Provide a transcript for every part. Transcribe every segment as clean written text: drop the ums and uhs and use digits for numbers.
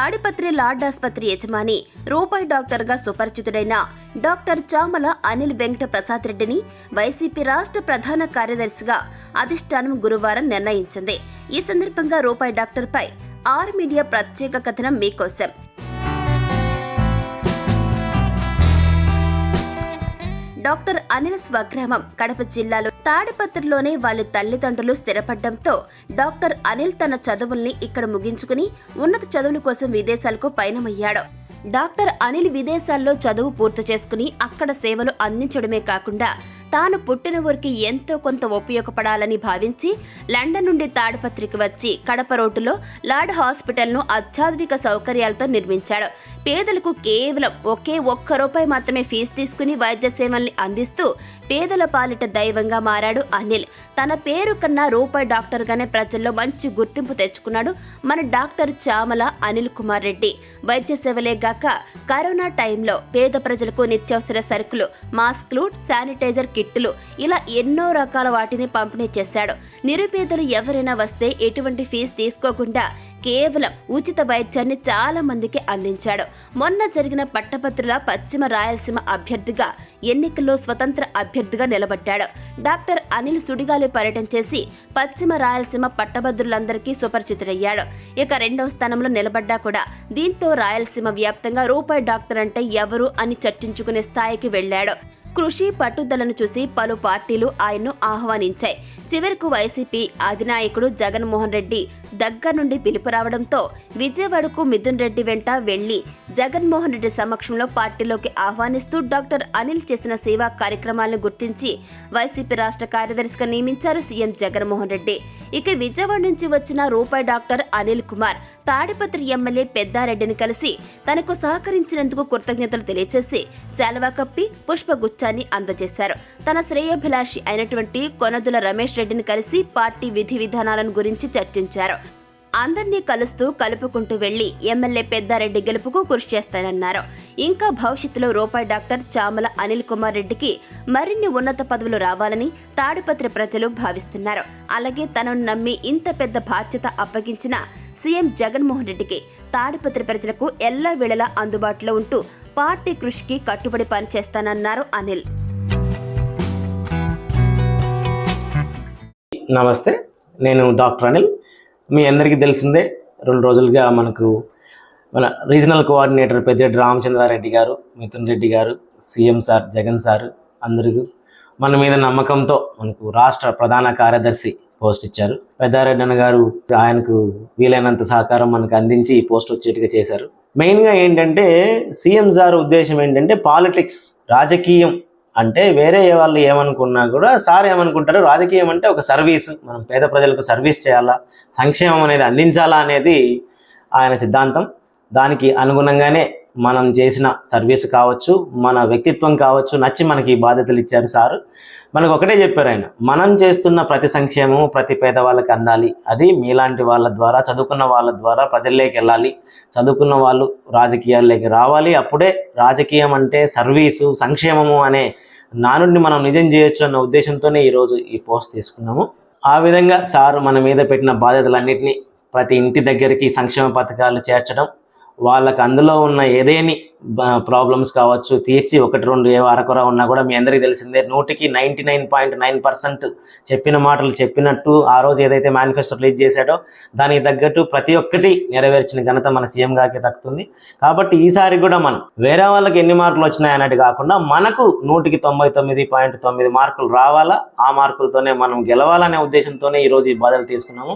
Tadipatri lord ఆసుపత్రి యజమాని రూపాయి డాక్టర్గా సుపరిచితుడైన డాక్టర్ చామల అనిల్ వెంకట ప్రసాద్ రెడ్డిని వైసీపీ రాష్ట్ర ప్రధాన కార్యదర్శిగా అధిష్టానం గురువారం నిర్ణయించింది. ఈ సందర్భంగా రూపాయి డాక్టర్పై ఆర్ మీడియా ప్రత్యేక కథనం మీకోసం. డాక్టర్ అనిల్ స్వగ్రామం కడప జిల్లాలో తాడిపత్రిలోనే వాళ్ళ తల్లిదండ్రులు స్థిరపడడంతో డాక్టర్ అనిల్ తన చదువుల్ని ఇక్కడ ముగించుకుని ఉన్నత చదువుల కోసం విదేశాలకు పయనమయ్యాడు. డాక్టర్ అనిల్ విదేశాల్లో చదువు పూర్తి చేసుకుని అక్కడ సేవలు అందించడమే కాకుండా తాను పుట్టిన ఊరికి ఎంతో కొంత ఉపయోగపడాలని భావించి లండన్ నుండి తాడిపత్రికి వచ్చి కడప రోడ్డులో లార్డ్ హాస్పిటల్ను అత్యాధునిక సౌకర్యాలతో నిర్మించాడు. పేదలకు కేవలం ఒక్క రూపాయి మాత్రమే ఫీజు తీసుకుని వైద్య సేవల్ని అందిస్తూ పేదల పాలిట దైవంగా మారాడు అనిల్. తన పేరు కన్నా రూపాయి డాక్టర్గానే ప్రజల్లో మంచి గుర్తింపు తెచ్చుకున్నాడు మన డాక్టర్ చామల అనిల్ కుమార్ రెడ్డి. వైద్య సేవలే గాక కరోనా టైంలో పేద ప్రజలకు నిత్యావసర సరుకులు, మాస్కులు, శానిటైజర్ కిట్లు ఇలా ఎన్నో రకాల వాటిని పంపిణీ చేశాడు. నిరుపేదలు ఎవరైనా వస్తే ఎటువంటి ఫీజు తీసుకోకుండా కేవలం ఉచిత వైద్యాన్ని చాలా మందికి అందించాడు. మొన్న జరిగిన పట్టభద్రుల పశ్చిమ రాయలసీమ అభ్యర్థిగా ఎన్నికల్లో స్వతంత్ర అభ్యర్థిగా నిలబడ్డాడు. డాక్టర్ అనిల్ సుడిగాలి పర్యటన చేసి పశ్చిమ రాయలసీమ పట్టభద్రులందరికీ సుపరిచితుడయ్యాడు. ఇక రెండవ స్థానంలో నిలబడ్డా కూడా. దీంతో రాయలసీమ వ్యాప్తంగా రూపాయి డాక్టర్ అంటే ఎవరు అని చర్చించుకునే స్థాయికి వెళ్లాడు. కృషి పట్టుదలను చూసి పలు పార్టీలు ఆయన్ను ఆహ్వానించాయి. చివరకు వైసీపీ అధినాయకుడు జగన్మోహన్ రెడ్డి దగ్గర నుండి పిలుపు రావడంతో విజయవాడకు మిథున్ రెడ్డి వెంట వెళ్లి జగన్మోహన్ రెడ్డి సమక్షంలో పార్టీలోకి ఆహ్వానిస్తూ డాక్టర్ అనిల్ చేసిన సేవా కార్యక్రమాలను గుర్తించి వైసీపీ రాష్ట్ర కార్యదర్శిగా నియమించారు సీఎం జగన్మోహన్ రెడ్డి. ఇక విజయవాడ నుంచి వచ్చిన రూపాయి డాక్టర్ అనిల్ కుమార్ తాడిపత్రి ఎమ్మెల్యే పెద్దారెడ్డిని కలిసి తనకు సహకరించినందుకు కృతజ్ఞతలు తెలియజేసి శాలువా కప్పి పుష్పగుచ్చాన్ని అందజేశారు. తన శ్రేయోభిలాషి అయినటువంటి కొనదుల రమేష్ రెడ్డిని కలిసి పార్టీ విధి విధానాలను గురించి చర్చించారు. అందరినీ కలుపుకుంటూ వెళ్లి ఎమ్మెల్యే పెద్దారెడ్డి గెలుపుకు కృషి చేస్తానన్నారు. ఇంకా భవిష్యత్తులో రూపాయి డాక్టర్ చామల అనిల్ కుమార్ రెడ్డికి మరిన్ని ఉన్నత పదవులు రావాలని తాడిపత్రి ప్రజలు భావిస్తున్నారు. అలాగే తనను నమ్మి ఇంత పెద్ద బాధ్యత అప్పగించిన సీఎం జగన్మోహన్ రెడ్డికి తాడిపత్రి ప్రజలకు ఎల్లా వేళలా అందుబాటులో ఉంటూ పార్టీ కృషికి కట్టుబడి పనిచేస్తానన్నారు అనిల్. నమస్తే, నేను డాక్టర్ అనిల్. మీ అందరికీ తెలిసిందే, 2 రోజులుగా మనకు మన రీజనల్ కోఆర్డినేటర్ పెద్దిరెడ్డి రామచంద్రారెడ్డి గారు, మిథున్ రెడ్డి గారు, సీఎం సార్, జగన్ సార్ అందరికీ మన మీద నమ్మకంతో మనకు రాష్ట్ర ప్రధాన కార్యదర్శి పోస్ట్ ఇచ్చారు. పెద్దారెడ్డి అన్న గారు ఆయనకు వీలైనంత సహకారం మనకు అందించి ఈ పోస్ట్ వచ్చేట్టుగా చేశారు. మెయిన్గా ఏంటంటే సీఎం సార్ ఉద్దేశం ఏంటంటే పాలిటిక్స్, రాజకీయం అంటే వేరే వాళ్ళు ఏమనుకున్నా కూడా సార్ ఏమనుకుంటారు, రాజకీయం అంటే ఒక సర్వీసు, మనం పేద ప్రజలకు సర్వీస్ చేయాలా, సంక్షేమం అనేది అందించాలా అనేది ఆయన సిద్ధాంతం. దానికి అనుగుణంగానే మనం చేసిన సర్వీసు కావచ్చు, మన వ్యక్తిత్వం కావచ్చు నచ్చి మనకి ఈ బాధ్యతలు ఇచ్చారు సారు. మనకు ఒకటే చెప్పారు ఆయన, మనం చేస్తున్న ప్రతి సంక్షేమం ప్రతి పేదవాళ్ళకి అందాలి. అది మీలాంటి వాళ్ళ ద్వారా, చదువుకున్న వాళ్ళ ద్వారా ప్రజల్లోకి వెళ్ళాలి. చదువుకున్న వాళ్ళు రాజకీయాల్లోకి రావాలి. అప్పుడే రాజకీయం అంటే సర్వీసు, సంక్షేమము అనే నానుడిని మనం నిజం చేయొచ్చు అన్న ఉద్దేశంతోనే ఈరోజు ఈ పోస్ట్ తీసుకున్నాము. ఆ విధంగా సారు మన మీద పెట్టిన బాధ్యతలన్నింటినీ ప్రతి ఇంటి దగ్గరికి సంక్షేమ పథకాలు చేర్చడం, వాళ్ళకి అందులో ఉన్న ఏదేని ప్రాబ్లమ్స్ కావచ్చు తీర్చి 1-2 అరకొర ఉన్నా కూడా మీ అందరికీ తెలిసిందే 99.9% చెప్పిన మాటలు చెప్పినట్టు ఆ రోజు ఏదైతే మేనిఫెస్టో రిలీజ్ చేశాడో దానికి తగ్గట్టు ప్రతి ఒక్కటి నెరవేర్చిన ఘనత మన సీఎం గారికి దక్కుతుంది. కాబట్టి ఈసారి కూడా మనం వేరే వాళ్ళకి ఎన్ని మార్కులు వచ్చినాయి అన్నట్టు కాకుండా మనకు 199.9 మార్కులు రావాలా, ఆ మార్కులతోనే మనం గెలవాలనే ఉద్దేశంతోనే ఈరోజు ఈ బాధలు తీసుకున్నాము.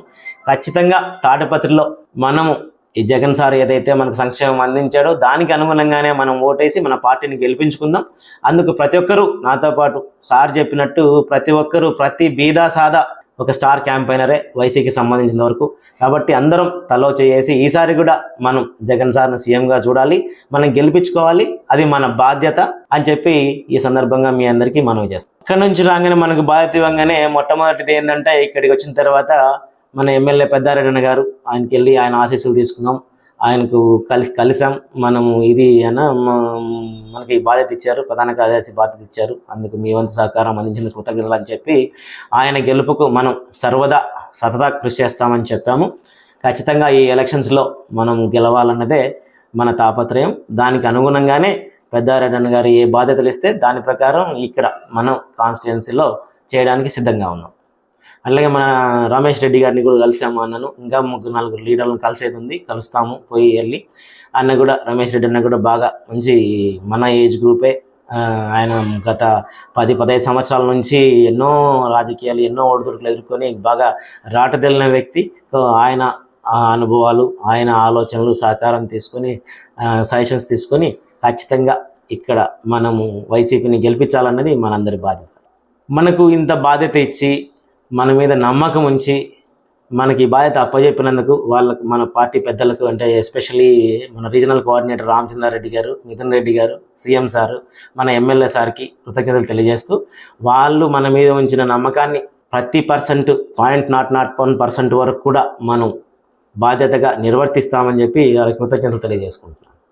ఖచ్చితంగా తాడిపత్రిలో మనము ఈ జగన్ సార్ ఏదైతే మనకు సంక్షేమం అందించాడో దానికి అనుగుణంగానే మనం ఓటేసి మన పార్టీని గెలిపించుకుందాం. అందుకు ప్రతి ఒక్కరూ నాతో పాటు సార్ చెప్పినట్టు ప్రతి ఒక్కరూ ప్రతి బీదా సాదా ఒక స్టార్ క్యాంపైనరే వైసీకి సంబంధించిన వరకు. కాబట్టి అందరం తలో చేసి ఈసారి కూడా మనం జగన్ సార్ను సీఎంగా చూడాలి, మనం గెలిపించుకోవాలి, అది మన బాధ్యత అని చెప్పి ఈ సందర్భంగా మీ అందరికీ మనవి చేస్తాం. ఇక్కడ నుంచి రాగానే మనకు బాధ్యత ఇవ్వగానే మొట్టమొదటిది ఏంటంటే ఇక్కడికి వచ్చిన తర్వాత మన ఎమ్మెల్యే పెద్దారెడ్డి గారు ఆయనకి వెళ్ళి ఆయన ఆశీస్సులు తీసుకున్నాం. ఆయనకు కలిసాం. మనము ఇది మనకి బాధ్యత ఇచ్చారు, ప్రధాన కార్యదర్శి బాధ్యత ఇచ్చారు, అందుకు మీ వంతు సహకారం అందించిన కృతజ్ఞతలు అని చెప్పి ఆయన గెలుపుకు మనం సర్వదా సతదా కృషి చేస్తామని చెప్పాము. ఖచ్చితంగా ఈ ఎలక్షన్స్లో మనం గెలవాలన్నదే మన తాపత్రయం. దానికి అనుగుణంగానే పెద్దారెడ్డి అన్న గారు ఏ బాధ్యతలు ఇస్తే దాని ప్రకారం ఇక్కడ మనం కాన్స్టిట్యున్సీలో చేయడానికి సిద్ధంగా ఉన్నాం. అలాగే మన రమేష్ రెడ్డి గారిని కూడా కలిసాము అన్నను. ఇంకా 3-4 లీడర్లను కలిసేది ఉంది, కలుస్తాము పోయి వెళ్ళి. అన్న కూడా రమేష్ రెడ్డి అన్న కూడా బాగా మంచి మన ఏజ్ గ్రూపే. ఆయన గత 10-15 సంవత్సరాల నుంచి ఎన్నో రాజకీయాలు, ఎన్నో ఒడిదుడుకులు ఎదుర్కొని బాగా రాటదేలిన వ్యక్తి. ఆయన అనుభవాలు, ఆయన ఆలోచనలు సహకారం తీసుకొని, సజెషన్స్ తీసుకొని ఖచ్చితంగా ఇక్కడ మనము వైసీపీని గెలిపించాలన్నది మనందరి బాధ్యత. మనకు ఇంత బాధ్యత ఇచ్చి మన మీద నమ్మకం ఉంచి మనకి బాధ్యత అప్పచెప్పినందుకు వాళ్ళకు, మన పార్టీ పెద్దలకు, అంటే ఎస్పెషలీ మన రీజనల్ కోఆర్డినేటర్ రామచంద్రారెడ్డి గారు, మిథున్ రెడ్డి గారు, సీఎం సారు, మన ఎమ్మెల్యే సార్కి కృతజ్ఞతలు తెలియజేస్తూ, వాళ్ళు మన మీద ఉంచిన నమ్మకాన్ని ప్రతి %, 0.001% వరకు కూడా మనం బాధ్యతగా నిర్వర్తిస్తామని చెప్పి వాళ్ళకి కృతజ్ఞతలు తెలియజేసుకుంటున్నాం.